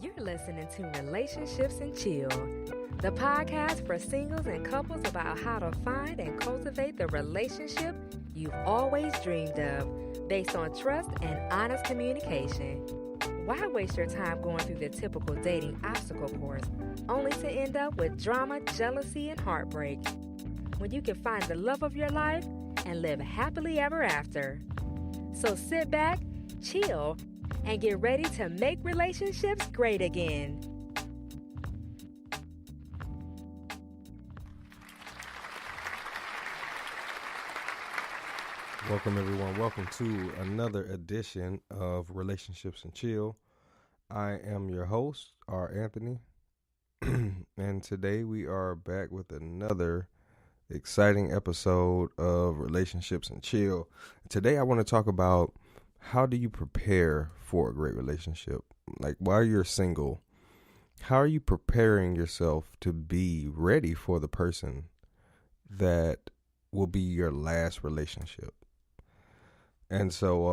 You're listening to Relationships and Chill, the podcast for singles and couples about how to find and cultivate the relationship you've always dreamed of, based on trust and honest communication. Why waste your time going through the typical dating obstacle course, only to end up with drama, jealousy, and heartbreak, when you can find the love of your life and live happily ever after? So sit back, chill, and get ready to make relationships great again. Welcome, everyone. Welcome to another edition of Relationships and Chill. I am your host, R. Anthony, and today we are back with another exciting episode of Relationships and Chill. Today I want to talk about how do you prepare for a great relationship? Like, while you're single, how are you preparing yourself to be ready for the person that will be your last relationship? And so,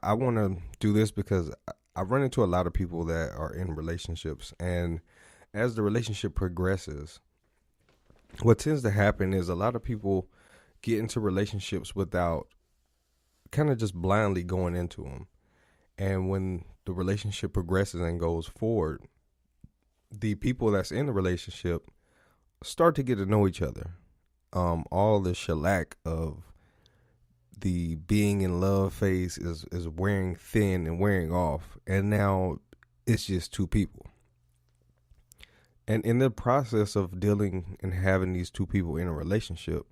I want to do this because I run into a lot of people that are in relationships, and as the relationship progresses, what tends to happen is a lot of people get into relationships without kind of just blindly going into them. And when the relationship progresses and goes forward, the people that's in the relationship start to get to know each other. All the shellac of the being in love phase is wearing thin and wearing off. And now it's just two people. And in the process of dealing and having these two people in a relationship,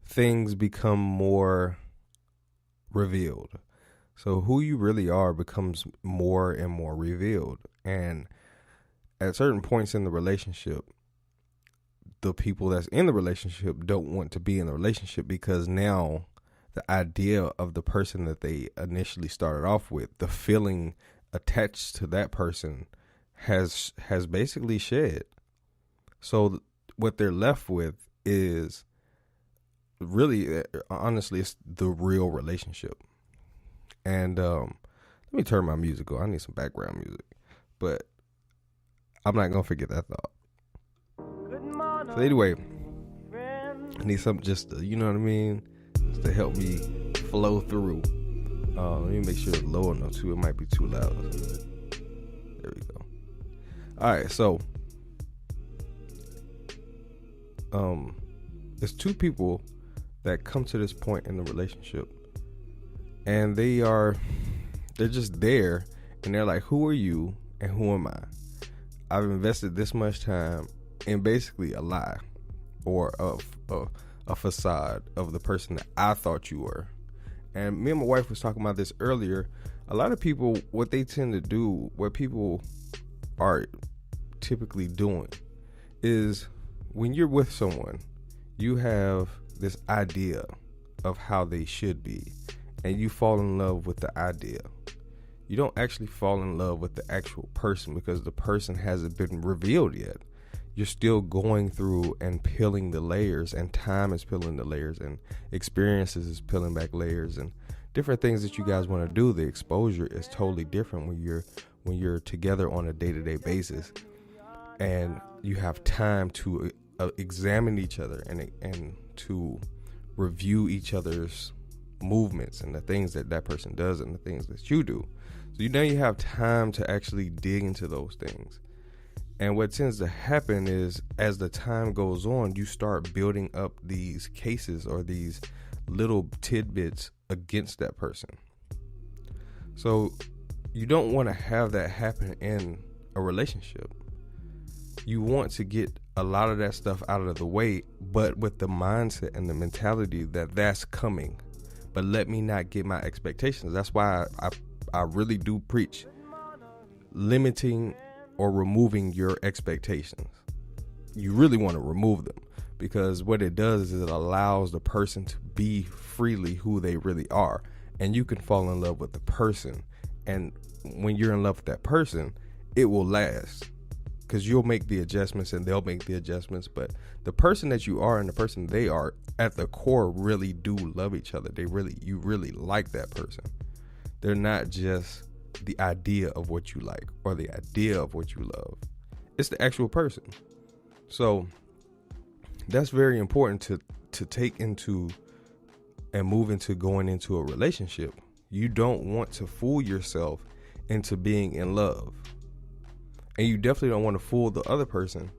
things become more revealed. So who you really are becomes more and more revealed. And at certain points in the relationship, the people that's in the relationship don't want to be in the relationship because now the idea of the person that they initially started off with, the feeling attached to that person has basically shed. So what they're left with is really, honestly, it's the real relationship. And let me turn my music on. I need some background music, but I'm not gonna forget that thought. So anyway, I need something just to, you know what I mean, just to help me flow through. Let me make sure it's low enough too. It might be too loud. There we go. All right, so there's two people that come to this point in the relationship, and they're just there, and they're like, who are you and who am I? I've invested this much time in basically a lie or a facade of the person that I thought you were. And me and my wife was talking about this earlier. A lot of people, what they tend to do, what people are typically doing is when you're with someone, you have this idea of how they should be, and you fall in love with the idea. You don't actually fall in love with the actual person because the person hasn't been revealed yet. You're still going through and peeling the layers, and time is peeling the layers, and experiences is peeling back layers, and different things that you guys want to do. The exposure is totally different when you're together on a day-to-day basis, and you have time to examine each other and to review each other's movements and the things that person does and the things that you do. So now you have time to actually dig into those things. And what tends to happen is, as the time goes on, you start building up these cases or these little tidbits against that person. So you don't want to have that happen in a relationship. You want to get a lot of that stuff out of the way, but with the mindset and the mentality that that's coming. But let me not get my expectations. That's why I really do preach limiting or removing your expectations. You really want to remove them, because what it does is it allows the person to be freely who they really are, and you can fall in love with the person. And when you're in love with that person, it will last, because you'll make the adjustments and they'll make the adjustments. But the person that you are and the person they are at the core really do love each other. You really like that person. They're not just the idea of what you like or the idea of what you love. It's the actual person. So that's very important to take into and move into going into a relationship. You don't want to fool yourself into being in love. And you definitely don't want to fool the other person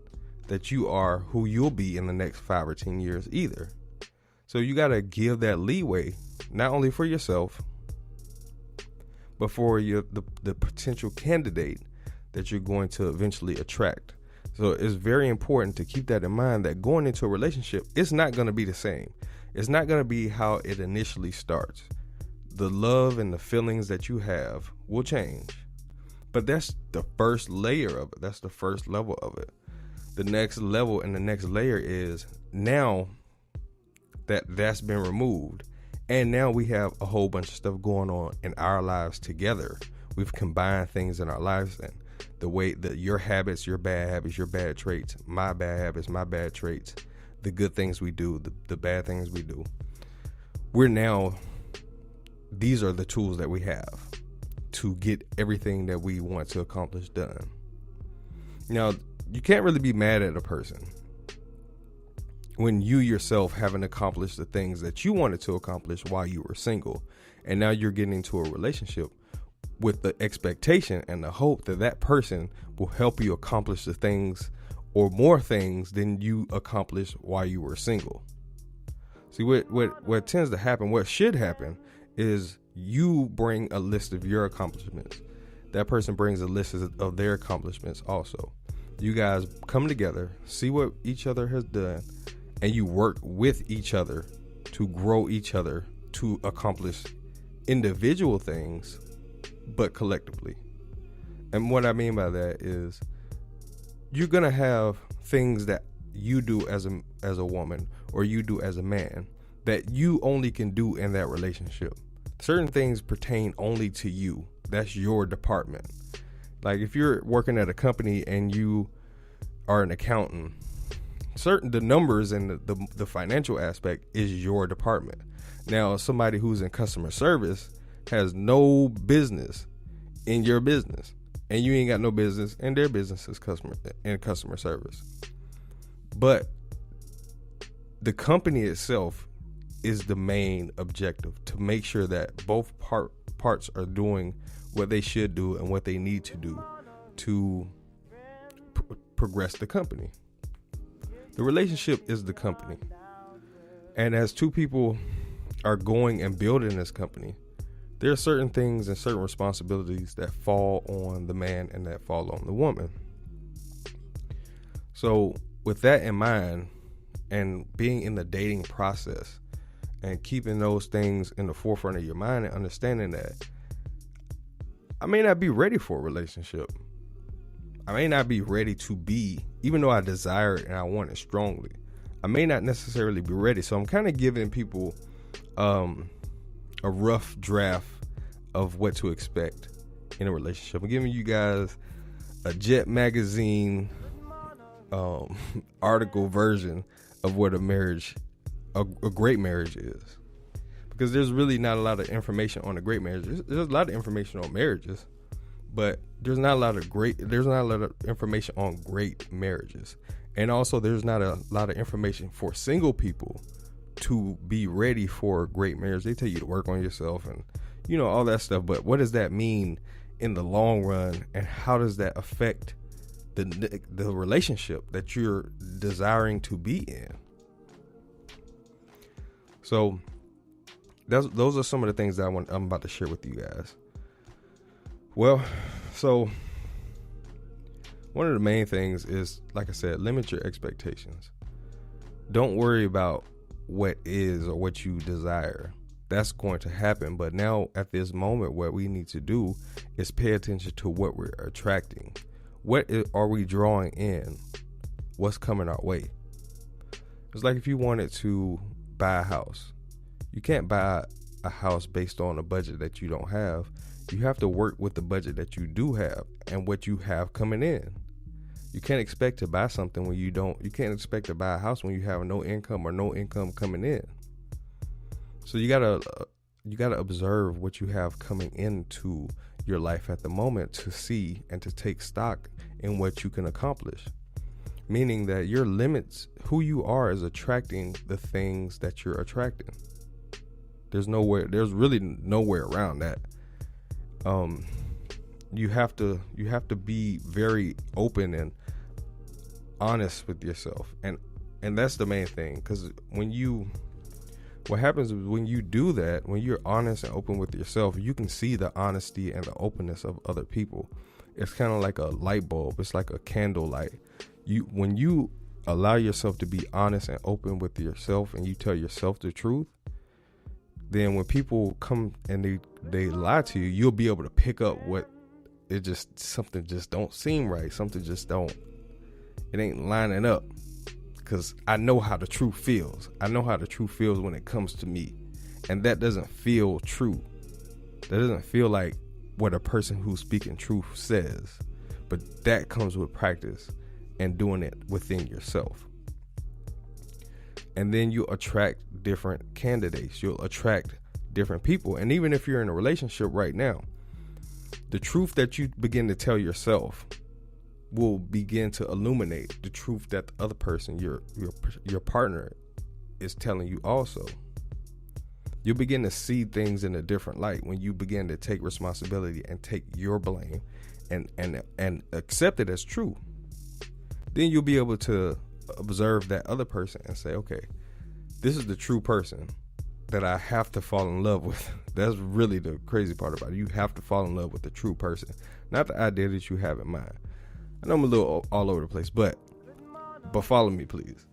that you are who you'll be in the next 5 or 10 years either. So you got to give that leeway, not only for yourself, but for the potential candidate that you're going to eventually attract. So it's very important to keep that in mind, that going into a relationship, it's not going to be the same. It's not going to be how it initially starts. The love and the feelings that you have will change. But that's the first layer of it. That's the first level of it. The next level and the next layer is now that's been removed. And now we have a whole bunch of stuff going on in our lives together. We've combined things in our lives, and the way that your habits, your bad traits, my bad habits, my bad traits, the good things we do, the bad things we do. These are the tools that we have to get everything that we want to accomplish done. Now, you can't really be mad at a person when you yourself haven't accomplished the things that you wanted to accomplish while you were single. And now you're getting into a relationship with the expectation and the hope that that person will help you accomplish the things or more things than you accomplished while you were single. See, what tends to happen, what should happen, is you bring a list of your accomplishments. That person brings a list of their accomplishments also. You guys come together, see what each other has done, and you work with each other to grow each other to accomplish individual things, but collectively. And what I mean by that is you're going to have things that you do as a woman or you do as a man that you only can do in that relationship. Certain things pertain only to you. That's your department. Like if you're working at a company and you are an accountant, the numbers and the financial aspect is your department. Now, somebody who's in customer service has no business in your business, and you ain't got no business in their business as customer service. But the company itself is the main objective, to make sure that both parts are doing what they should do and what they need to do to progress the company. The relationship is the company. And as two people are going and building this company, there are certain things and certain responsibilities that fall on the man and that fall on the woman. So with that in mind, and being in the dating process and keeping those things in the forefront of your mind and understanding that I may not be ready for a relationship. I may not be ready to be, even though I desire it and I want it strongly, I may not necessarily be ready. So I'm kind of giving people a rough draft of what to expect in a relationship. I'm giving you guys a Jet Magazine article version of what a great marriage is. Because there's really not a lot of information on a great marriage. There's a lot of information on marriages, but there's not a lot of information on great marriages. And also there's not a lot of information for single people to be ready for a great marriage. They tell you to work on yourself and all that stuff, but what does that mean in the long run, and how does that affect the relationship that you're desiring to be in? So those are some of the things that I'm about to share with you guys. Well, so one of the main things is, like I said, limit your expectations. Don't worry about what is or what you desire. That's going to happen. But now at this moment, what we need to do is pay attention to what we're attracting. What are we drawing in? What's coming our way? It's like if you wanted to buy a house. You can't buy a house based on a budget that you don't have. You have to work with the budget that you do have and what you have coming in. You can't expect to buy something when you can't expect to buy a house when you have no income or no income coming in. So you gotta observe what you have coming into your life at the moment to see and to take stock in what you can accomplish. Meaning that your limits, who you are, is attracting the things that you're attracting. There's really nowhere around that. You have to be very open and honest with yourself, and that's the main thing. Because what happens is when you do that, when you're honest and open with yourself, you can see the honesty and the openness of other people. It's kind of like a light bulb. It's like a candle light. When you allow yourself to be honest and open with yourself, and you tell yourself the truth, then when people come and they lie to you, you'll be able to pick up what something just don't seem right. Something just it ain't lining up. Because I know how the truth feels. I know how the truth feels when it comes to me. And that doesn't feel true. That doesn't feel like what a person who's speaking truth says. But that comes with practice and doing it within yourself. And then you attract different candidates. You'll attract different people. And even if you're in a relationship right now, the truth that you begin to tell yourself will begin to illuminate the truth that the other person, your partner, is telling you also. You'll begin to see things in a different light when you begin to take responsibility and take your blame and accept it as true. Then you'll be able to observe that other person and say, okay, this is the true person that I have to fall in love with. That's really the crazy part about it. You have to fall in love with the true person, not the idea that you have in mind. I know I'm a little all over the place, but follow me, please.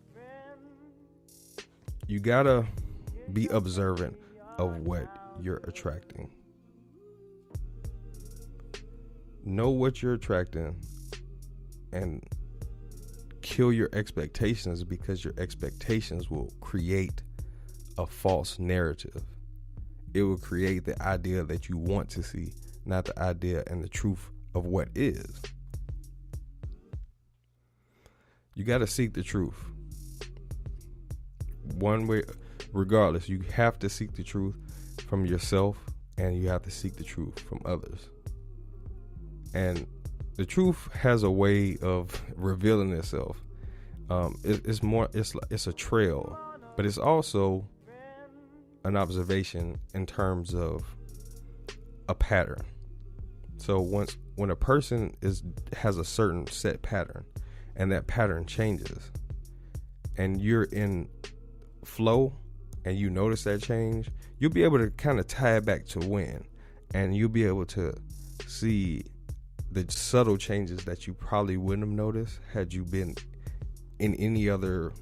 You gotta be observant of what you're attracting. Know what you're attracting and kill your expectations, because your expectations will create a false narrative. It will create the idea that you want to see, not the idea and the truth of what is. You got to seek the truth. One way, regardless, you have to seek the truth from yourself, and you have to seek the truth from others. And the truth has a way of revealing itself. It's a trail, but it's also an observation in terms of a pattern. So when a person has a certain set pattern, and that pattern changes, and you're in flow and you notice that change, you'll be able to kind of tie it back to when, and you'll be able to see the subtle changes that you probably wouldn't have noticed had you been in any other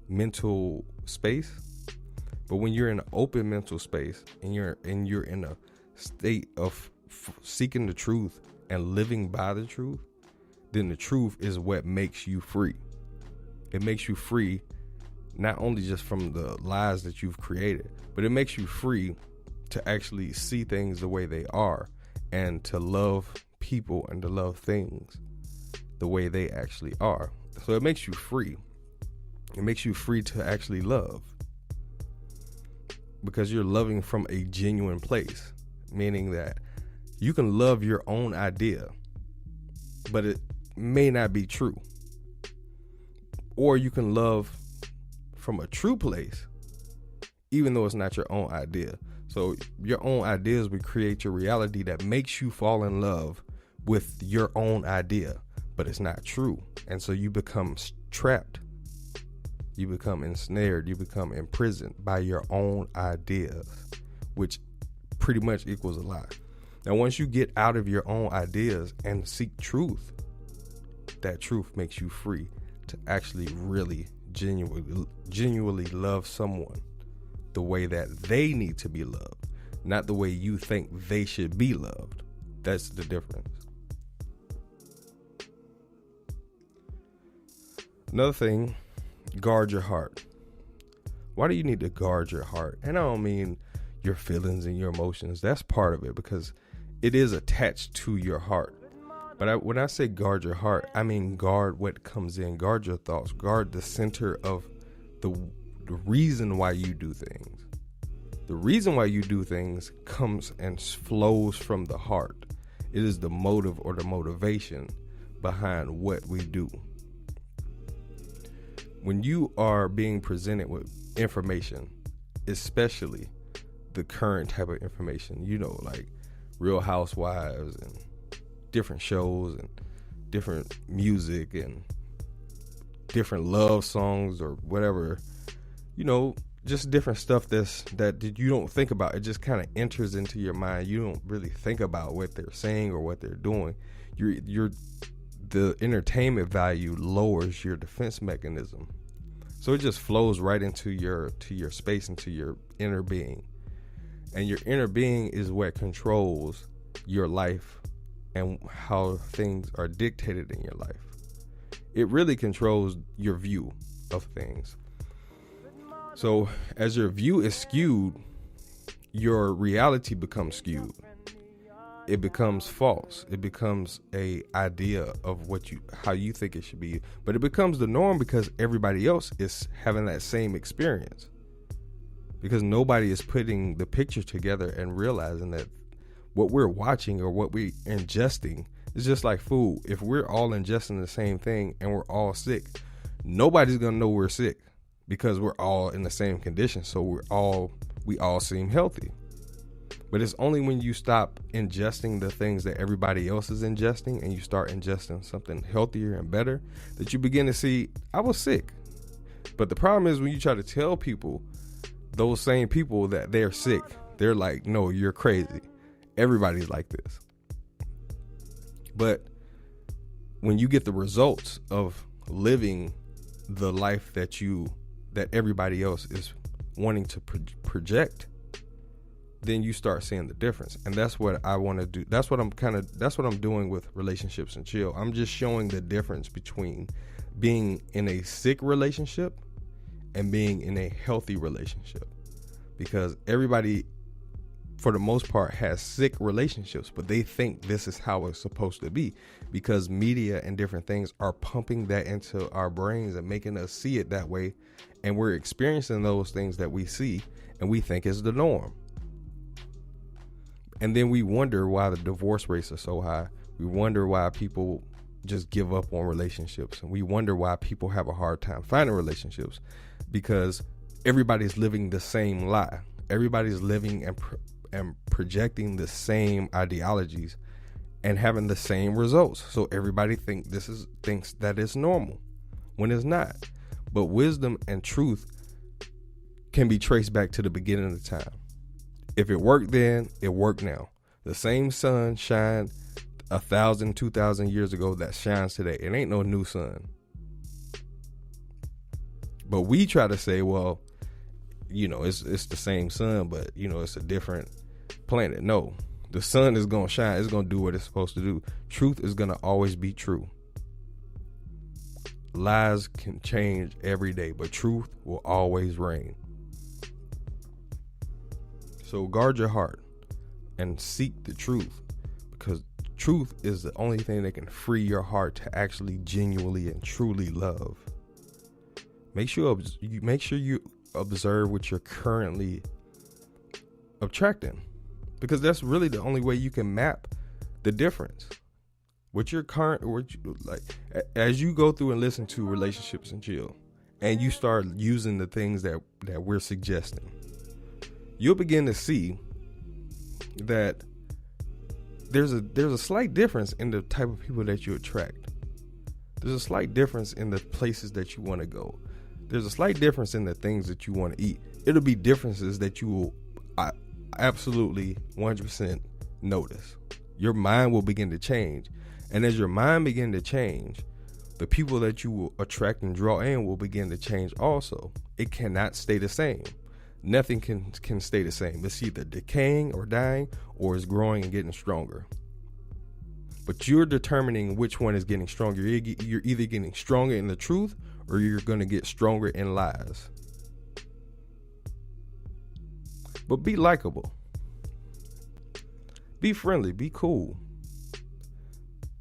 mental space. But when you're in an open mental space and you're in a state of seeking the truth and living by the truth, then the truth is what makes you free. It makes you free not only just from the lies that you've created, but it makes you free to actually see things the way they are, and to love people and to love things the way they actually are. So it makes you free. It makes you free to actually love, because you're loving from a genuine place, meaning that you can love your own idea, but it may not be true. Or you can love from a true place, even though it's not your own idea. So your own ideas will create your reality that makes you fall in love with your own idea, but it's not true. And so you become trapped. You become ensnared. You become imprisoned by your own ideas, which pretty much equals a lie. Now, once you get out of your own ideas and seek truth, that truth makes you free to actually really genuinely love someone the way that they need to be loved, not the way you think they should be loved. That's the difference. Another thing, guard your heart. Why do you need to guard your heart? And I don't mean your feelings and your emotions. That's part of it, because it is attached to your heart. But when I say guard your heart, I mean guard what comes in, guard your thoughts, guard the center of the reason why you do things. The reason why you do things comes and flows from the heart. It is the motive or the motivation behind what we do. When you are being presented with information, especially the current type of information, like Real Housewives and different shows and different music and different love songs or whatever, just different stuff that you don't think about. It just kind of enters into your mind. You don't really think about what they're saying or what they're doing. The entertainment value lowers your defense mechanism. So it just flows right into your space, into your inner being. And your inner being is what controls your life and how things are dictated in your life. It really controls your view of things. So as your view is skewed, your reality becomes skewed. It becomes false. It becomes a idea of how you think it should be, but it becomes the norm because everybody else is having that same experience. Because nobody is putting the picture together and realizing that what we're watching or what we're ingesting is just like food. If we're all ingesting the same thing and we're all sick, nobody's gonna know we're sick because we're all in the same condition. So we all seem healthy. But it's only when you stop ingesting the things that everybody else is ingesting and you start ingesting something healthier and better that you begin to see, I was sick. But the problem is when you try to tell people, those same people, that they're sick, they're like, no, you're crazy. Everybody's like this. But when you get the results of living the life that everybody else is wanting to project, then you start seeing the difference. And that's what I want to do. That's what I'm doing with Relationships and Chill. I'm just showing the difference between being in a sick relationship and being in a healthy relationship. Because everybody, for the most part, has sick relationships, but they think this is how it's supposed to be because media and different things are pumping that into our brains and making us see it that way. And we're experiencing those things that we see and we think is the norm. And then we wonder why the divorce rates are so high. We wonder why people just give up on relationships. And we wonder why people have a hard time finding relationships because everybody's living the same lie. Everybody's living and projecting the same ideologies and having the same results. So everybody thinks that it's normal when it's not. But wisdom and truth can be traced back to the beginning of the time. If it worked then, it worked now. The same sun shined 1,000, 2,000 years ago that shines today. It ain't no new sun. But we try to say, well, it's the same sun, but it's a different planet. No, the sun is gonna shine. It's gonna do what it's supposed to do. Truth is gonna always be true. Lies can change every day, but truth will always reign. So guard your heart and seek the truth, because truth is the only thing that can free your heart to actually genuinely and truly love. Make sure you observe what you're currently attracting, because that's really the only way you can map the difference. As you go through and listen to Relationships and Chill, and you start using the things that we're suggesting, you'll begin to see that there's a slight difference in the type of people that you attract. There's a slight difference in the places that you want to go. There's a slight difference in the things that you want to eat. It'll be differences that you will absolutely 100% notice. Your mind will begin to change. And as your mind begin to change, the people that you will attract and draw in will begin to change also. It cannot stay the same. Nothing can stay the same. It's either decaying or dying, or it's growing and getting stronger. But you're determining which one is getting stronger. You're either getting stronger in the truth, or you're going to get stronger in lies. But be likable. Be friendly. Be cool.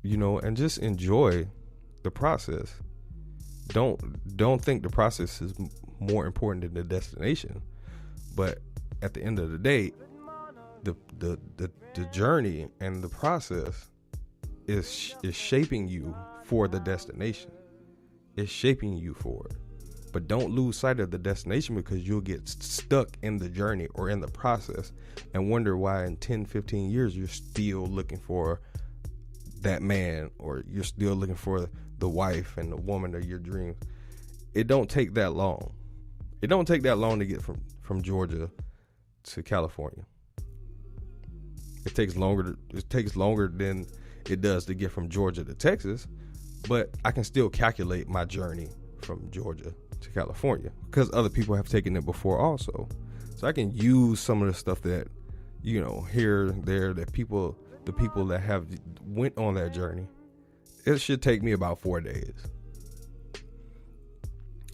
And just enjoy the process. Don't think the process is more important than the destination. But at the end of the day, the journey and the process is shaping you for the destination. It's shaping you for it. But don't lose sight of the destination, because you'll get stuck in the journey or in the process and wonder why in 10, 15 years you're still looking for that man, or you're still looking for the wife and the woman of your dreams. It don't take that long. It don't take that long to get from Georgia to California. It takes longer than it does to get from Georgia to Texas, but I can still calculate my journey from Georgia to California because other people have taken it before also. So I can use some of the stuff that, here, there, that the people that have went on that journey. It should take me about 4 days.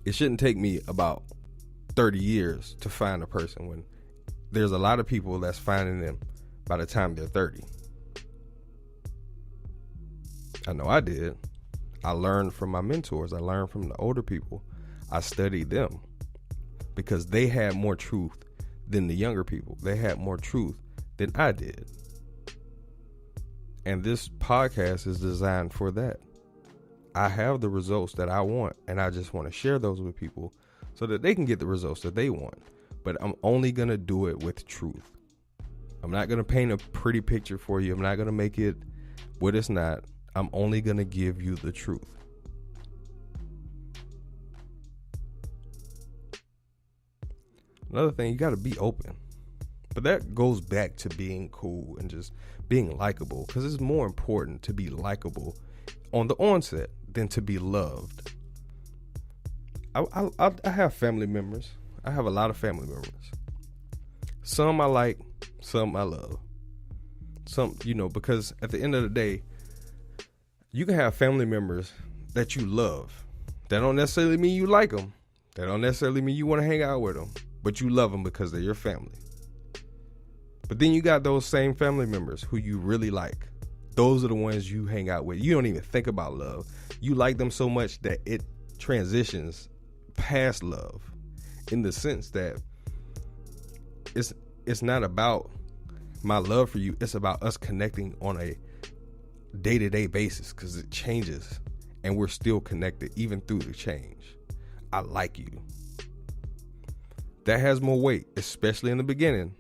It shouldn't take me about 30 years to find a person, when there's a lot of people that's finding them by the time they're 30. I know I did. I learned from my mentors. I learned from the older people. I studied them because they had more truth than the younger people. They had more truth than I did. And this podcast is designed for that. I have the results that I want, and I just want to share those with people so that they can get the results that they want. But I'm only going to do it with truth. I'm not going to paint a pretty picture for you. I'm not going to make it what it's not. I'm only going to give you the truth. Another thing, you got to be open. But that goes back to being cool and just being likable, because it's more important to be likable on the onset than to be loved. I have family members. I have a lot of family members. Some I like, some I love. Some, because at the end of the day, you can have family members that you love. That don't necessarily mean you like them. That don't necessarily mean you want to hang out with them. But you love them because they're your family. But then you got those same family members who you really like. Those are the ones you hang out with. You don't even think about love. You like them so much that it transitions past love, in the sense that it's not about my love for you. It's about us connecting on a day-to-day basis, because it changes and we're still connected even through the change. I like you. That has more weight, especially in the beginning,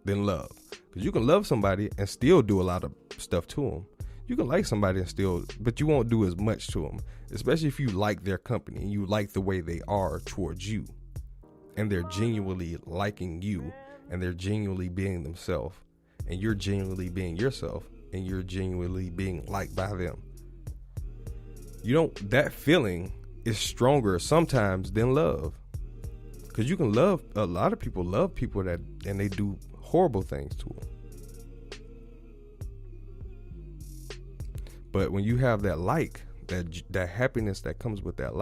than love. Because you can love somebody and still do a lot of stuff to them. You can like somebody and still, but you won't do as much to them, especially if you like their company and you like the way they are towards you, and they're genuinely liking you, and they're genuinely being themselves, and you're genuinely being yourself, and you're genuinely being liked by them. That feeling is stronger sometimes than love. Because you can love, a lot of people love people and they do horrible things to them. But when you have that that happiness that comes with that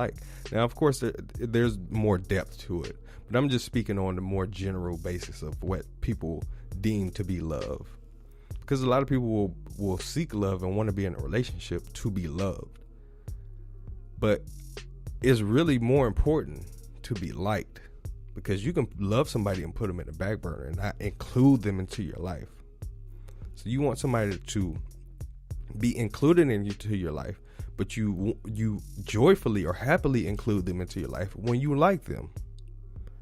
now of course there's more depth to it. But I'm just speaking on the more general basis of what people deem to be love. Because a lot of people will seek love and want to be in a relationship to be loved. But it's really more important to be liked. Because you can love somebody and put them in the back burner and not include them into your life. So you want somebody to be included into your life, but you joyfully or happily include them into your life when you like them,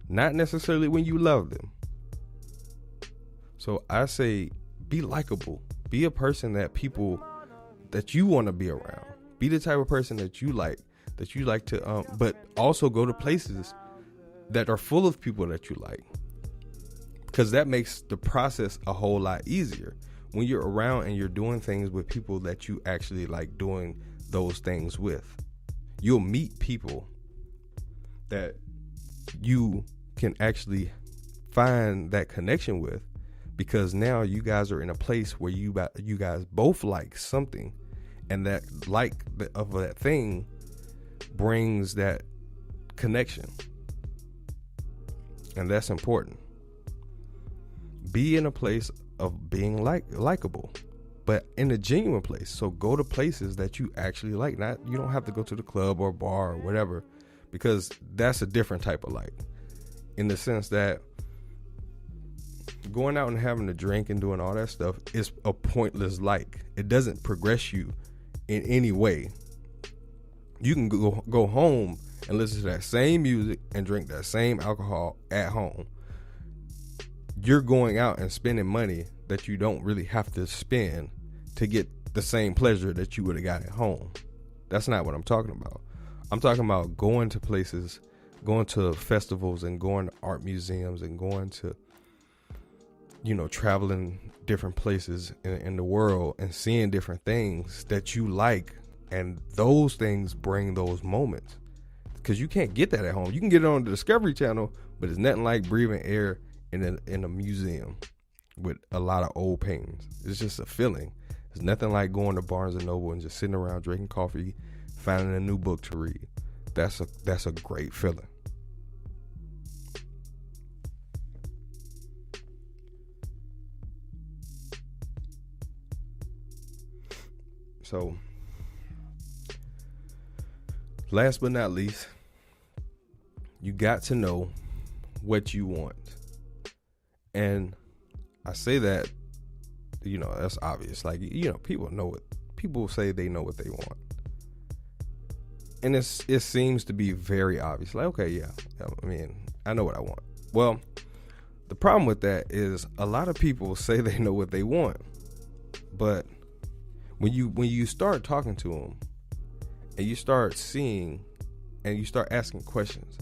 not necessarily when you love them. So I say, be likable. Be a person that you want to be around. Be the type of person that you like to, but also go to places that are full of people that you like, because that makes the process a whole lot easier when you're around and you're doing things with people that you actually like doing those things with. You'll meet people that you can actually find that connection with, because now you guys are in a place where you guys both like something, and that of that thing brings that connection. And that's important. Be in a place of being likable, but in a genuine place. So go to places that you actually like. You don't have to go to the club or bar or whatever, because that's a different type of like. In the sense that going out and having a drink and doing all that stuff is a pointless like. It doesn't progress you in any way. You can go home and listen to that same music and drink that same alcohol at home. You're going out and spending money that you don't really have to spend to get the same pleasure that you would have got at home. That's not what I'm talking about. I'm talking about going to places, going to festivals and going to art museums and going to, traveling different places in the world and seeing different things that you like. And those things bring those moments, because you can't get that at home. You can get it on the Discovery Channel, but it's nothing like breathing air in a museum with a lot of old paintings. It's just a feeling. It's nothing like going to Barnes and Noble and just sitting around drinking coffee, finding a new book to read. That's a great feeling. So, last but not least, you got to know what you want. And I say that, that's obvious. Like, people know it. People say they know what they want. And it seems to be very obvious. Like, okay, yeah, I know what I want. Well, the problem with that is a lot of people say they know what they want. But when you start talking to them and you start seeing and you start asking questions,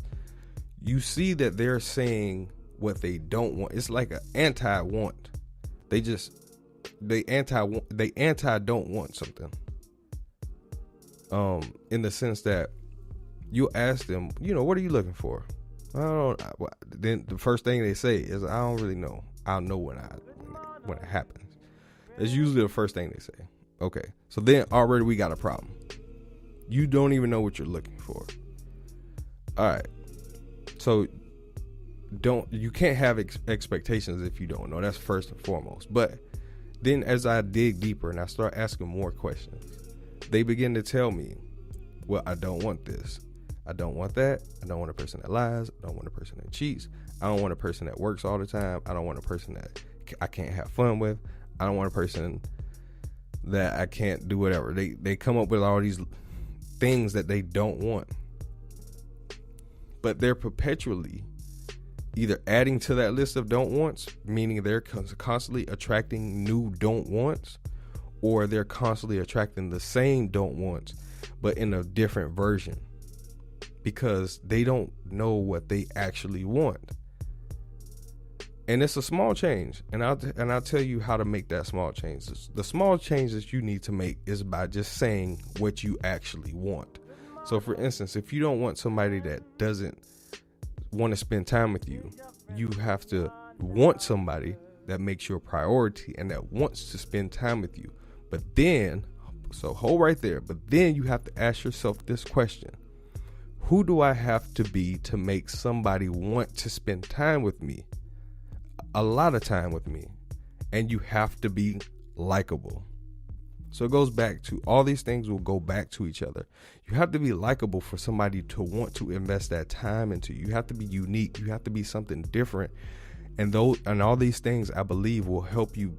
you see that they're saying what they don't want. It's like an anti-want. They don't want something. In the sense that you ask them, what are you looking for? Then the first thing they say is, I don't really know. I'll know when it happens. That's usually the first thing they say. Okay, so then already we got a problem. You don't even know what you're looking for. All right, so you can't have expectations if you don't know. That's first and foremost. But then as I dig deeper and I start asking more questions, they begin to tell me, well, I don't want this. I don't want that. I don't want a person that lies. I don't want a person that cheats. I don't want a person that works all the time. I don't want a person that I can't have fun with. I don't want a person that I can't do whatever. They come up with all these things that they don't want. But they're perpetually either adding to that list of don't wants, meaning they're constantly attracting new don't wants, or they're constantly attracting the same don't wants, but in a different version, because they don't know what they actually want. And it's a small change, and I'll tell you how to make that small change. The small changes you need to make is by just saying what you actually want. So, for instance, if you don't want somebody that doesn't want to spend time with you, you have to want somebody that makes you a priority and that wants to spend time with you. But then, so hold right there. But then you have to ask yourself this question: who do I have to be to make somebody want to spend time with me? A lot of time with me. And you have to be likable. So it goes back to, all these things will go back to each other. You have to be likable for somebody to want to invest that time into you. You have to be unique. You have to be something different. And all these things, I believe, will help you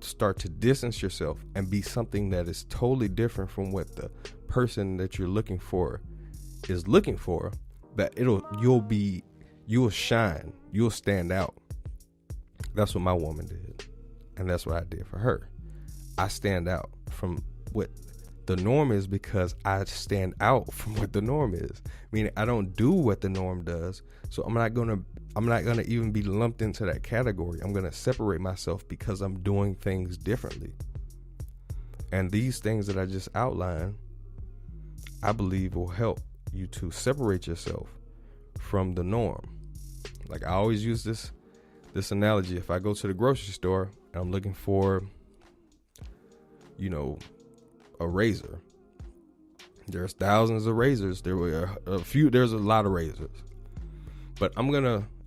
start to distance yourself and be something that is totally different from what the person that you're looking for is looking for. That you'll shine. You'll stand out. That's what my woman did. And that's what I did for her. I stand out from what the norm is because I stand out from what the norm is. Meaning I don't do what the norm does. So I'm not gonna even be lumped into that category. I'm gonna separate myself because I'm doing things differently. And these things that I just outlined, I believe will help you to separate yourself from the norm. Like I always use this analogy. If I go to the grocery store and I'm looking for, a razor, there's thousands of razors. There's a lot of razors. But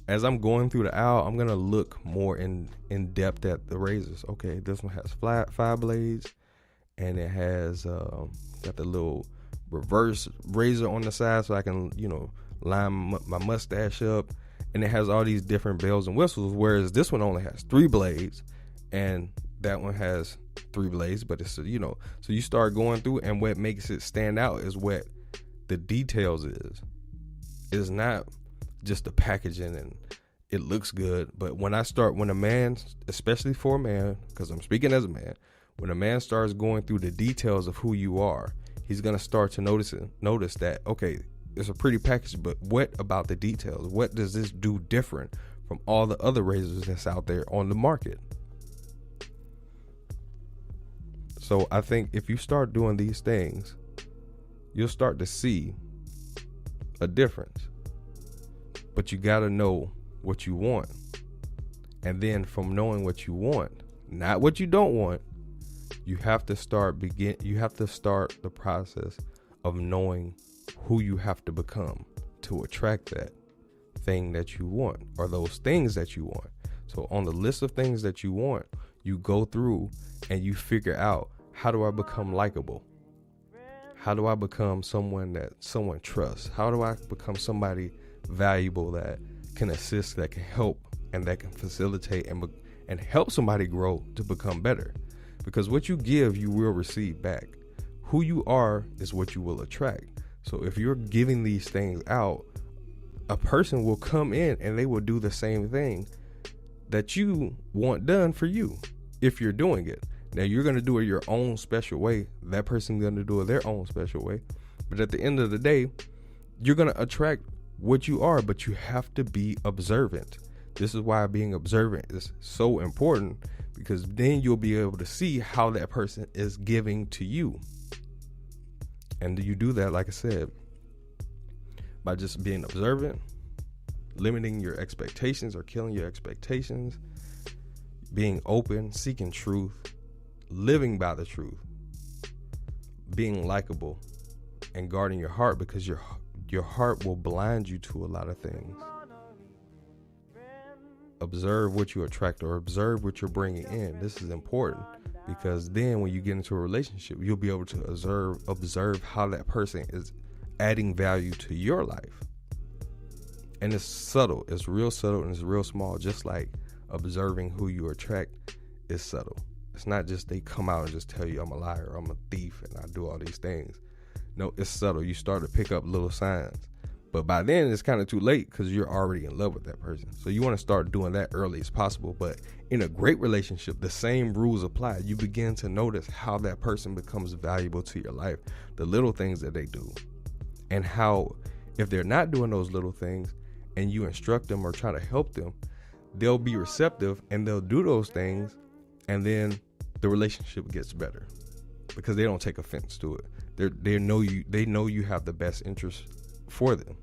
as I'm going through the aisle, I'm gonna look more in depth at the razors. Okay, this one has 5 blades, and it has got the little reverse razor on the side, so I can line my mustache up. and it has all these different bells and whistles, whereas this one only has 3 blades and that one has 3 blades, but it's, so you start going through, and what makes it stand out is what the details is. It's not just the packaging and it looks good, but when a man, especially for a man, because I'm speaking as a man, when a man starts going through the details of who you are, he's going to start to notice that, okay, it's a pretty package, but what about the details? What does this do different from all the other razors that's out there on the market? So I think if you start doing these things, you'll start to see a difference. But you got to know what you want. And then from knowing what you want, not what you don't want, you have to start the process of knowing who you have to become to attract that thing that you want, or those things that you want. So on the list of things that you want, you go through and you figure out, how do I become likable? How do I become someone that someone trusts? How do I become somebody valuable that can assist, that can help, and that can facilitate and help somebody grow to become better? Because what you give, you will receive back. Who you are is what you will attract. So if you're giving these things out, a person will come in and they will do the same thing that you want done for you if you're doing it. Now, you're going to do it your own special way. That person's going to do it their own special way. But at the end of the day, you're going to attract what you are, but you have to be observant. This is why being observant is so important, because then you'll be able to see how that person is giving to you. And you do that, like I said, by just being observant, limiting your expectations or killing your expectations, being open, seeking truth, living by the truth, being likable, and guarding your heart, because your heart will blind you to a lot of things. Observe what you attract, or observe what you're bringing in. This is important, because then when you get into a relationship, you'll be able to observe how that person is adding value to your life. And it's subtle. It's real subtle, and it's real small. Just like observing who you attract is subtle. It's not just they come out and just tell you, I'm a liar, I'm a thief, and I do all these things. No, it's subtle. You start to pick up little signs. But by then, it's kind of too late, because you're already in love with that person. So you want to start doing that early as possible. But in a great relationship, the same rules apply. You begin to notice how that person becomes valuable to your life, the little things that they do, and how if they're not doing those little things and you instruct them or try to help them, they'll be receptive and they'll do those things, and then the relationship gets better because they don't take offense to it. They know you have the best interest for them,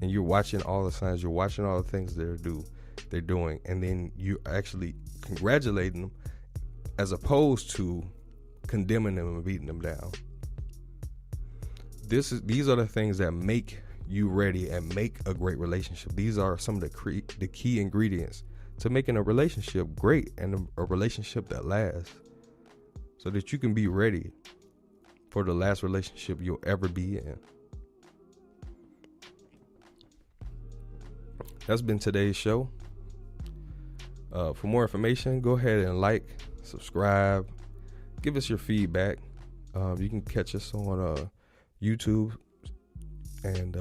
and you're watching all the signs, you're watching all the things they're doing, and then you're actually congratulating them as opposed to condemning them and beating them down. These are the things that make you ready and make a great relationship. These are some of the key ingredients to making a relationship great, and a relationship that lasts, so that you can be ready for the last relationship you'll ever be in. That's been today's show. For more information, go ahead and like, subscribe, give us your feedback. You can catch us on YouTube, and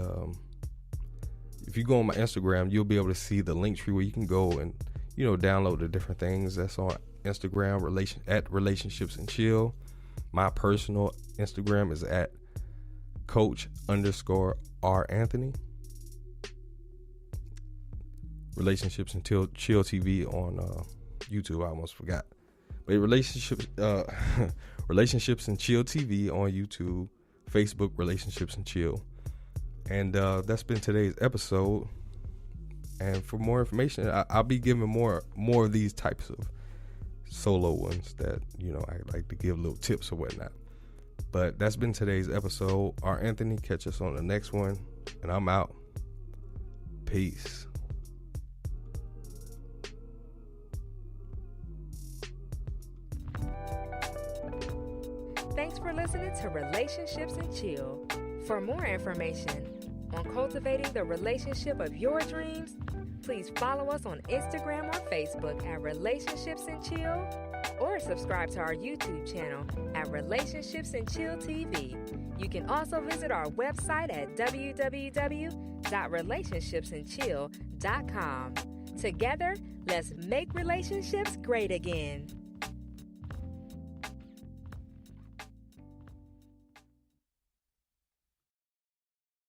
if you go on my Instagram, you'll be able to see the link tree where you can go and download the different things that's on Instagram, at Relationships and Chill. My personal Instagram is at Coach_R Anthony. Relationships and Chill TV on YouTube. I almost forgot. But Relationships and Chill TV on YouTube, Facebook, Relationships and Chill. And that's been today's episode. And for more information, I'll be giving more of these types of solo ones that I like to give little tips or whatnot. But that's been today's episode. R. Anthony, catch us on the next one, and I'm out. Peace. Thanks for listening to Relationships and Chill. For more information on cultivating the relationship of your dreams, please follow us on Instagram or Facebook at Relationships and Chill, or subscribe to our YouTube channel at Relationships and Chill TV. You can also visit our website at www.relationshipsandchill.com. Together, let's make relationships great again.